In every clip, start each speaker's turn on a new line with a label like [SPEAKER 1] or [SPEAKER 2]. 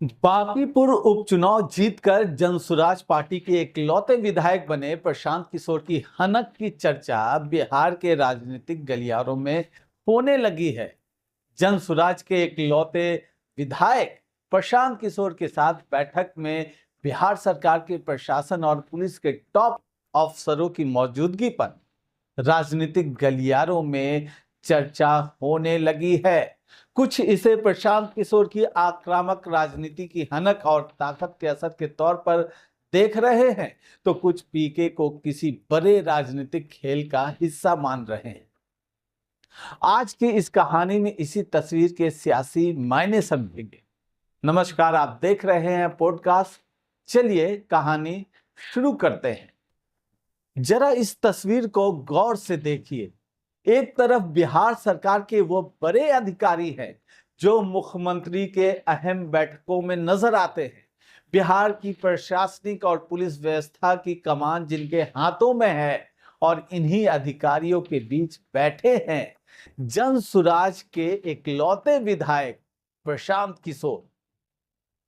[SPEAKER 1] बांकीपुर उपचुनाव जीतकर जनसुराज पार्टी के इकलौते विधायक बने प्रशांत किशोर की हनक की चर्चा बिहार के राजनीतिक गलियारों में होने लगी है। जनसुराज के इकलौते विधायक प्रशांत किशोर के साथ बैठक में बिहार सरकार के प्रशासन और पुलिस के टॉप अफसरों की मौजूदगी पर राजनीतिक गलियारों में चर्चा होने लगी है। कुछ इसे प्रशांत किशोर की आक्रामक राजनीति की हनक और ताकत के असर के तौर पर देख रहे हैं, तो कुछ पीके को किसी बड़े राजनीतिक खेल का हिस्सा मान रहे हैं। आज की इस कहानी में इसी तस्वीर के सियासी मायने समझेंगे। नमस्कार, आप देख रहे हैं पॉडकास्ट। चलिए कहानी शुरू करते हैं। जरा इस तस्वीर को गौर से देखिए। एक तरफ बिहार सरकार के वो बड़े अधिकारी हैं जो मुख्यमंत्री के अहम बैठकों में नजर आते हैं। बिहार की प्रशासनिक और पुलिस व्यवस्था की कमान जिनके हाथों में है, और इन्हीं अधिकारियों के बीच बैठे हैं जनसुराज के इकलौते विधायक प्रशांत किशोर।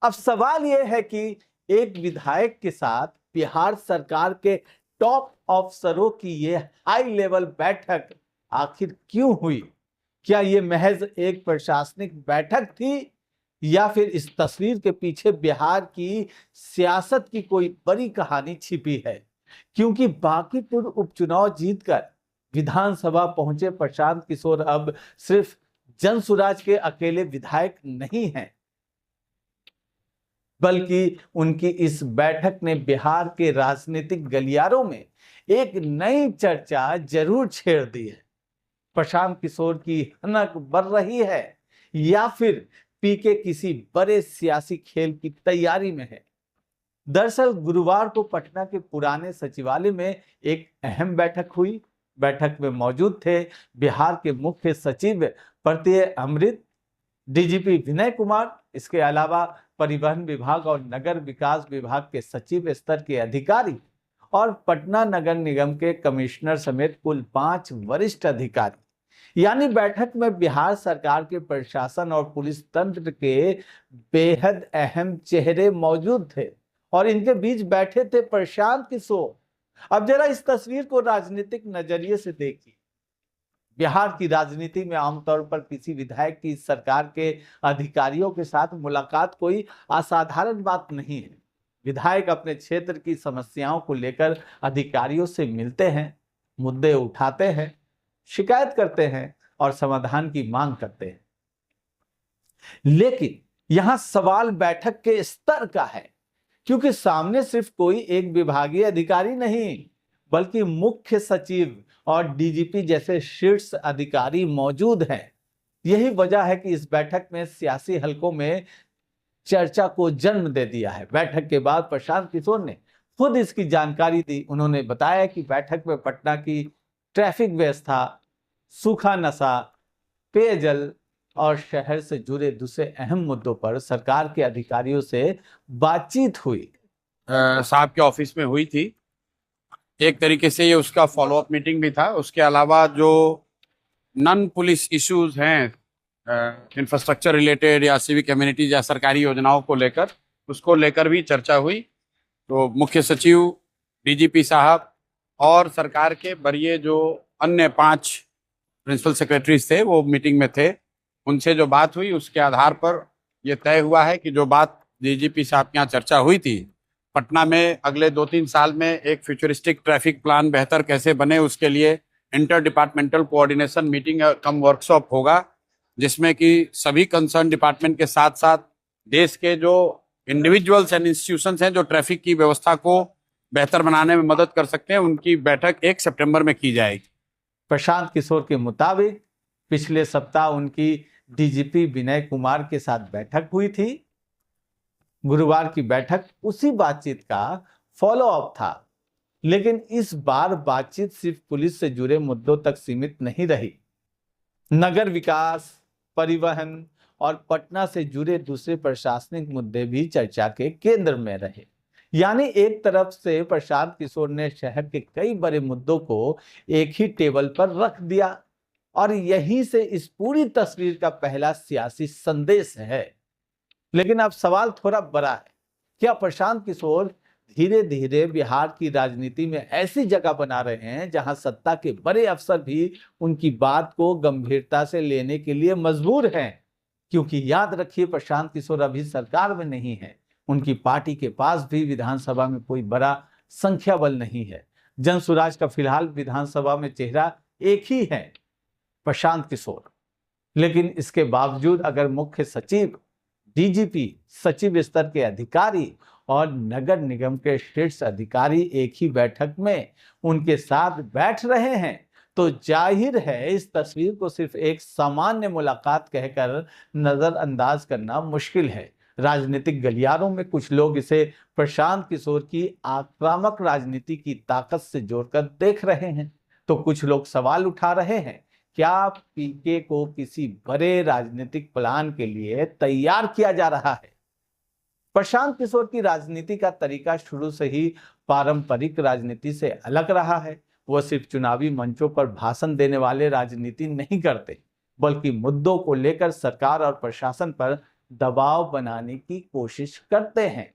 [SPEAKER 1] अब सवाल यह है कि एक विधायक के साथ बिहार सरकार के टॉप अफसरों की यह हाई लेवल बैठक आखिर क्यों हुई? क्या यह महज एक प्रशासनिक बैठक थी, या फिर इस तस्वीर के पीछे बिहार की सियासत की कोई बड़ी कहानी छिपी है? क्योंकि बांकीपुर उपचुनाव जीतकर विधानसभा पहुंचे प्रशांत किशोर अब सिर्फ जनसुराज के अकेले विधायक नहीं हैं, बल्कि उनकी इस बैठक ने बिहार के राजनीतिक गलियारों में एक नई चर्चा जरूर छेड़ दी है। प्रशांत किशोर की हनक बढ़ रही है, या फिर पीके किसी बड़े सियासी खेल की तैयारी में है? दरअसल गुरुवार को पटना के पुराने सचिवालय में एक अहम बैठक हुई। बैठक में मौजूद थे बिहार के मुख्य सचिव प्रत्यय अमृत, डीजीपी विनय कुमार, इसके अलावा परिवहन विभाग और नगर विकास विभाग के सचिव स्तर के अधिकारी और पटना नगर निगम के कमिश्नर समेत कुल 5 वरिष्ठ अधिकारी। यानी बैठक में बिहार सरकार के प्रशासन और पुलिस तंत्र के बेहद अहम चेहरे मौजूद थे, और इनके बीच बैठे थे प्रशांत किशोर। अब जरा इस तस्वीर को राजनीतिक नजरिए से देखिए। बिहार की राजनीति में आमतौर पर किसी विधायक की सरकार के अधिकारियों के साथ मुलाकात कोई असाधारण बात नहीं है। विधायक अपने क्षेत्र की समस्याओं को लेकर अधिकारियों से मिलते हैं, मुद्दे उठाते हैं, शिकायत करते हैं और समाधान की मांग करते हैं। लेकिन यहां सवाल बैठक के स्तर का है, क्योंकि सामने सिर्फ कोई एक विभागीय अधिकारी नहीं, बल्कि मुख्य सचिव और डीजीपी जैसे शीर्ष अधिकारी मौजूद हैं। यही वजह है कि इस बैठक में सियासी हलकों में चर्चा को जन्म दे दिया है। बैठक के बाद प्रशांत किशोर ने खुद इसकी जानकारी दी। उन्होंने बताया कि बैठक में पटना की ट्रैफिक व्यवस्था, सूखा नशा, पेयजल और शहर से जुड़े दूसरे अहम मुद्दों पर सरकार के अधिकारियों से बातचीत हुई।
[SPEAKER 2] साहब के ऑफिस में हुई थी। एक तरीके से ये उसका फॉलोअप मीटिंग भी था। उसके अलावा जो नॉन पुलिस इश्यूज हैं, इंफ्रास्ट्रक्चर रिलेटेड या सिविक कम्युनिटीज या सरकारी योजनाओं को लेकर, उसको लेकर भी चर्चा हुई। तो मुख्य सचिव, डीजीपी साहब और सरकार के वरीय जो अन्य 5 प्रिंसिपल सेक्रेटरीज थे वो मीटिंग में थे। उनसे जो बात हुई उसके आधार पर यह तय हुआ है कि जो बात डीजीपी साहब के यहाँ चर्चा हुई थी, पटना में अगले 2-3 साल में एक फ्यूचरिस्टिक ट्रैफिक प्लान बेहतर कैसे बने, उसके लिए इंटर डिपार्टमेंटल कोऑर्डिनेशन मीटिंग कम वर्कशॉप होगा, जिसमें कि सभी कंसर्न डिपार्टमेंट के साथ साथ देश के जो इंडिविजुअल्स एंड इंस्टीट्यूशंस हैं जो ट्रैफिक की व्यवस्था को बेहतर बनाने में मदद कर सकते हैं, उनकी बैठक 1 सितंबर में की जाएगी।
[SPEAKER 1] प्रशांत किशोर के मुताबिक पिछले सप्ताह उनकी डीजीपी विनय कुमार के साथ बैठक हुई थी। गुरुवार की बैठक उसी बातचीत का फॉलो अप था, लेकिन इस बार बातचीत सिर्फ पुलिस से जुड़े मुद्दों तक सीमित नहीं रही। नगर विकास, परिवहन और पटना से जुड़े दूसरे प्रशासनिक मुद्दे भी चर्चा के केंद्र में रहे। यानी एक तरफ से प्रशांत किशोर ने शहर के कई बड़े मुद्दों को एक ही टेबल पर रख दिया, और यहीं से इस पूरी तस्वीर का पहला सियासी संदेश है। लेकिन अब सवाल थोड़ा बड़ा है। क्या प्रशांत किशोर धीरे धीरे बिहार की राजनीति में ऐसी जगह बना रहे हैं जहां सत्ता के बड़े अफसर भी उनकी बात को गंभीरता से लेने के लिए मजबूर हैं? क्योंकि याद रखिए, प्रशांत किशोर अभी सरकार में नहीं है। उनकी पार्टी के पास भी विधानसभा में कोई बड़ा संख्या बल नहीं है। जनसुराज का फिलहाल विधानसभा में चेहरा एक ही है, प्रशांत किशोर। लेकिन इसके बावजूद अगर मुख्य सचिव, डीजीपी, सचिव स्तर के अधिकारी और नगर निगम के शीर्ष अधिकारी एक ही बैठक में उनके साथ बैठ रहे हैं, तो जाहिर है इस तस्वीर को सिर्फ एक सामान्य मुलाकात कहकर नजरअंदाज करना मुश्किल है। राजनीतिक गलियारों में कुछ लोग इसे प्रशांत किशोर की आक्रामक राजनीति की ताकत से जोड़कर देख रहे हैं, तो कुछ लोग सवाल उठा रहे हैं, क्या पीके को किसी बड़े राजनीतिक प्लान के लिए तैयार किया जा रहा है? प्रशांत किशोर की राजनीति का तरीका शुरू से ही पारंपरिक राजनीति से अलग रहा है। वो सिर्फ चुनावी मंचों पर भाषण देने वाले राजनीति नहीं करते, बल्कि मुद्दों को लेकर सरकार और प्रशासन पर दबाव बनाने की कोशिश करते हैं।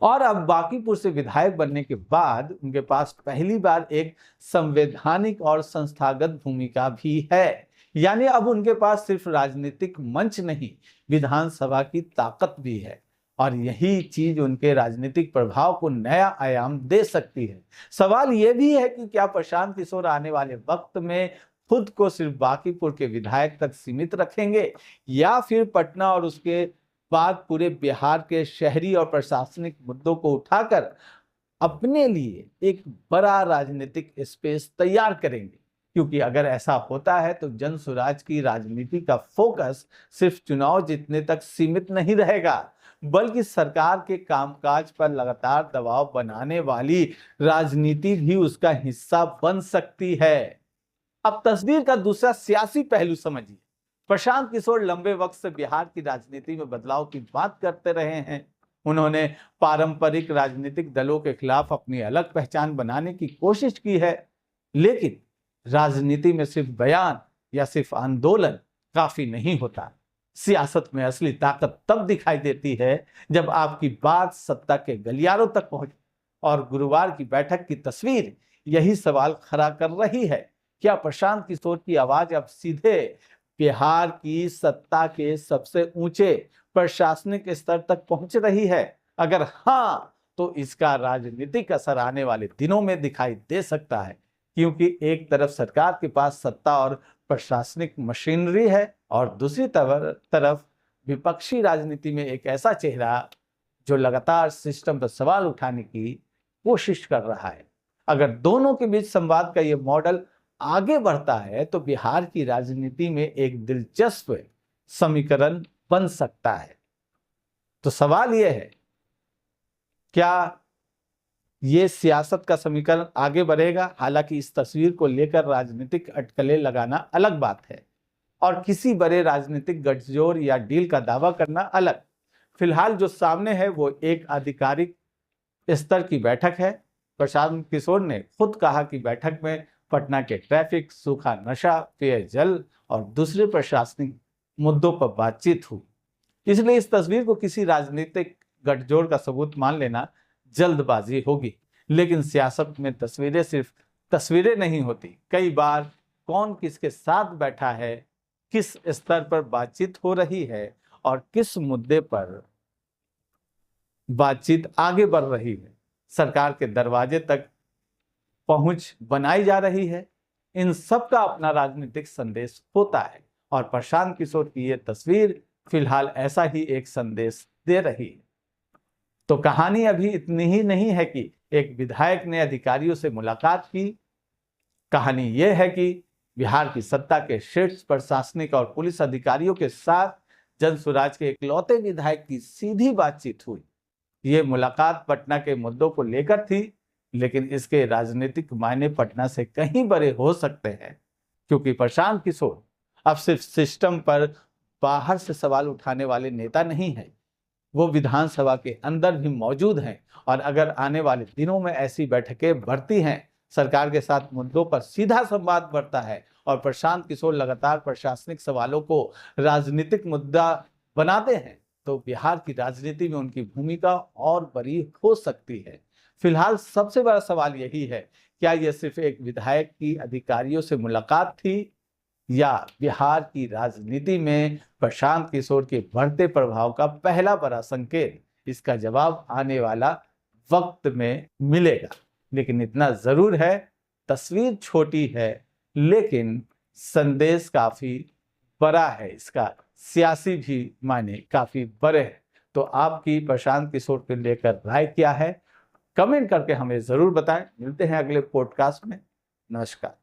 [SPEAKER 1] और अब बांकीपुर से विधायक बनने के बाद उनके पास पहली बार एक संवैधानिक और संस्थागत भूमिका भी है। यानी अब उनके पास सिर्फ राजनीतिक मंच नहीं, विधानसभा की ताकत भी है। और यही चीज उनके राजनीतिक प्रभाव को नया आयाम दे सकती है। सवाल यह भी है कि क्या प्रशांत किशोर आने वाले वक्त में खुद को सिर्फ बांकीपुर के विधायक तक सीमित रखेंगे, या फिर पटना और उसके बाद पूरे बिहार के शहरी और प्रशासनिक मुद्दों को उठाकर अपने लिए एक बड़ा राजनीतिक स्पेस तैयार करेंगे? क्योंकि अगर ऐसा होता है तो जनसुराज की राजनीति का फोकस सिर्फ चुनाव जीतने तक सीमित नहीं रहेगा, बल्कि सरकार के कामकाज पर लगातार दबाव बनाने वाली राजनीति भी उसका हिस्सा बन सकती है। अब तस्वीर का दूसरा सियासी पहलू समझिए। प्रशांत किशोर लंबे वक्त से बिहार की राजनीति में बदलाव की बात करते रहे हैं। उन्होंने पारंपरिक राजनीतिक दलों के खिलाफ अपनी अलग पहचान बनाने की कोशिश की है, लेकिन राजनीति में सिर्फ बयान या सिर्फ आंदोलन काफी नहीं होता। सियासत में असली ताकत तब दिखाई देती है जब आपकी बात सत्ता के गलियारों तक पहुंचे। और गुरुवार की बैठक की तस्वीर यही सवाल खड़ा कर रही है। क्या प्रशांत किशोर की आवाज अब सीधे बिहार की सत्ता के सबसे ऊंचे प्रशासनिक स्तर तक पहुंच रही है? अगर हाँ, तो इसका राजनीतिक असर आने वाले दिनों में दिखाई दे सकता है, क्योंकि एक तरफ सरकार के पास सत्ता और प्रशासनिक मशीनरी है और दूसरी तरफ विपक्षी राजनीति में एक ऐसा चेहरा जो लगातार सिस्टम पर सवाल उठाने की कोशिश कर रहा है। अगर दोनों के बीच संवाद का यह मॉडल आगे बढ़ता है तो बिहार की राजनीति में एक दिलचस्प समीकरण बन सकता है। तो सवाल यह है, क्या ये सियासत का समीकरण आगे बढ़ेगा? हालांकि इस तस्वीर को लेकर राजनीतिक अटकलें लगाना अलग बात है और किसी बड़े राजनीतिक गठजोड़ या डील का दावा करना अलग। फिलहाल जो सामने है वो एक आधिकारिक स्तर की बैठक है। प्रशांत किशोर ने खुद कहा कि बैठक में पटना के ट्रैफिक, सूखा, नशा, पेयजल और दूसरे प्रशासनिक मुद्दों पर बातचीत हुई। इसलिए इस तस्वीर को किसी राजनीतिक गठजोड़ का सबूत मान लेना जल्दबाजी होगी। लेकिन सियासत में तस्वीरें सिर्फ तस्वीरें नहीं होती। कई बार कौन किसके साथ बैठा है, किस स्तर पर बातचीत हो रही है और किस मुद्दे पर बातचीत आगे बढ़ रही है, सरकार के दरवाजे तक पहुंच बनाई जा रही है, इन सब का अपना राजनीतिक संदेश होता है। और प्रशांत किशोर की यह तस्वीर फिलहाल ऐसा ही एक संदेश दे रही है। तो कहानी अभी इतनी ही नहीं है कि एक विधायक ने अधिकारियों से मुलाकात की। कहानी यह है कि बिहार की सत्ता के शीर्ष प्रशासनिक और पुलिस अधिकारियों के साथ जनसुराज के इकलौते विधायक की सीधी बातचीत हुई। ये मुलाकात पटना के मुद्दों को लेकर थी, लेकिन इसके राजनीतिक मायने पटना से कहीं बड़े हो सकते हैं, क्योंकि प्रशांत किशोर अब सिर्फ सिस्टम पर बाहर से सवाल उठाने वाले नेता नहीं है, वो विधानसभा के अंदर भी मौजूद हैं। और अगर आने वाले दिनों में ऐसी बैठकें बढ़ती हैं, सरकार के साथ मुद्दों पर सीधा संवाद बढ़ता है और प्रशांत किशोर लगातार प्रशासनिक सवालों को राजनीतिक मुद्दा बनाते हैं, तो बिहार की राजनीति में उनकी भूमिका और बड़ी हो सकती है। फिलहाल सबसे बड़ा सवाल यही है, क्या यह सिर्फ एक विधायक की अधिकारियों से मुलाकात थी या बिहार की राजनीति में प्रशांत किशोर के बढ़ते प्रभाव का पहला बड़ा संकेत? इसका जवाब आने वाला वक्त में मिलेगा। लेकिन इतना जरूर है, तस्वीर छोटी है लेकिन संदेश काफी बड़ा है, इसका सियासी भी मायने काफी बड़े हैं। तो आपकी प्रशांत किशोर को लेकर राय क्या है, कमेंट करके हमें जरूर बताएं। मिलते हैं अगले पॉडकास्ट में। नमस्कार।